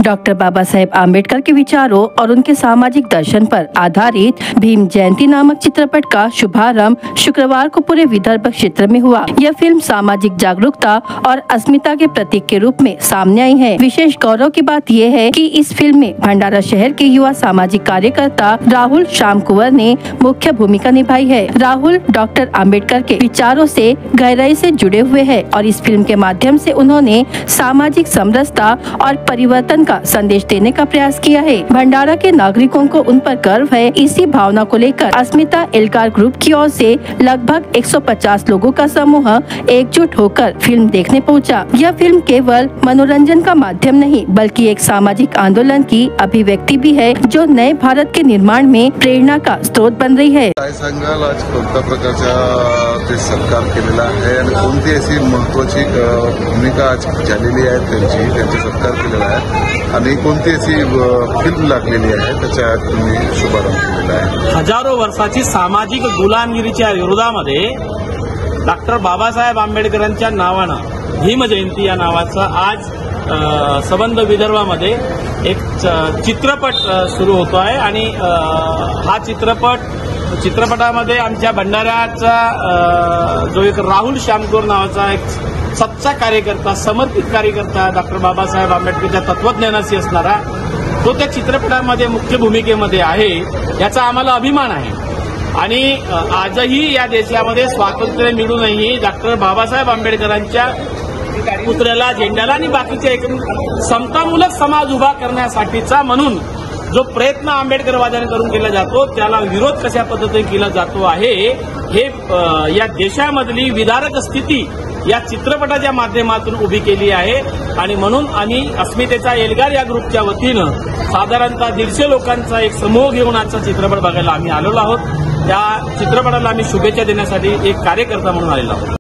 Doctor Baba Saheb Ambedkar के विचारों और उनके सामाजिक दर्शन पर आधारित भीम जयंती नामक चित्रपट का शुभारंभ शुक्रवार को पूरे विदर्भ क्षेत्र में हुआ। यह फिल्म सामाजिक जागरूकता और अस्मिता के प्रतीक के रूप में सामने आई है। विशेष गौरव की बात यह है कि इस फिल्म में भंडारा शहर के युवा सामाजिक कार्यकर्ता राहुल श्याम कुंवर ने मुख्य भूमिका निभाई है। राहुल डॉक्टर आम्बेडकर के विचारों से गहराई से जुड़े हुए हैं और इस फिल्म के माध्यम से उन्होंने सामाजिक समरसता और परिवर्तन का संदेश देने का प्रयास किया है। भंडारा के नागरिकों को उन पर गर्व है। इसी भावना को लेकर अस्मिता एल्गार ग्रुप की ओर से लगभग 150 लोगों का समूह एकजुट होकर फिल्म देखने पहुंचा। यह फिल्म केवल मनोरंजन का माध्यम नहीं बल्कि एक सामाजिक आंदोलन की अभिव्यक्ति भी है जो नए भारत के निर्माण में प्रेरणा का स्रोत बन रही है। काय सांगाल, आज कोणत्या प्रकारचा ते सत्कार केलेला आहे आणि कोणती अशी महत्त्वाची भूमिका आज झालेली आहे त्यांचा सत्कार केलेला आहे आणि कोणती अशी फिल्म लागलेली आहे त्याचा तुम्ही शुभारंभ केलेला आहे। हजारो वर्षाची सामाजिक गुलामगिरीच्या विरोधामध्ये डॉक्टर बाबासाहेब आंबेडकरांच्या नावानं भीम जयंती या नावाचा आज संबंध विदर्भामध्ये एक चित्रपट सुरू होतो आहे आणि हा चित्रपटामध्ये आमच्या भंडाऱ्याचा जो एक राहुल श्यामकुंवर नावाचा एक सच्चा कार्यकर्ता, समर्पित कार्यकर्ता, डॉक्टर बाबासाहेब आंबेडकरच्या तत्वज्ञानाशी असणारा तो त्या चित्रपटामध्ये मुख्य भूमिकेमध्ये आहे, याचा आम्हाला अभिमान आहे। आणि आजही या देशामध्ये स्वातंत्र्य मिळूनही डॉक्टर बाबासाहेब आंबेडकरांच्या पुतळ्याला, झेंड्याला आणि बाकीच्या एक समतामूलक समाज उभा करण्यासाठीचा म्हणून जो प्रयत्न आंबेडकरवाद्यांकडून केला जातो त्याला विरोध कशा पद्धतीने केला जातो आहे हे या देशामधली विदारक स्थिती या चित्रपटाच्या माध्यमातून उभी केली आहे। आणि म्हणून आम्ही अस्मितेचा एल्गार या ग्रुपच्या वतीनं साधारणतः 150 लोकांचा एक समूह घेऊन आजचा चित्रपट बघायला आम्ही आलेलो आहोत। त्या चित्रपटाला आम्ही शुभेच्छा देण्यासाठी एक कार्यकर्ता म्हणून आलेलो आहोत।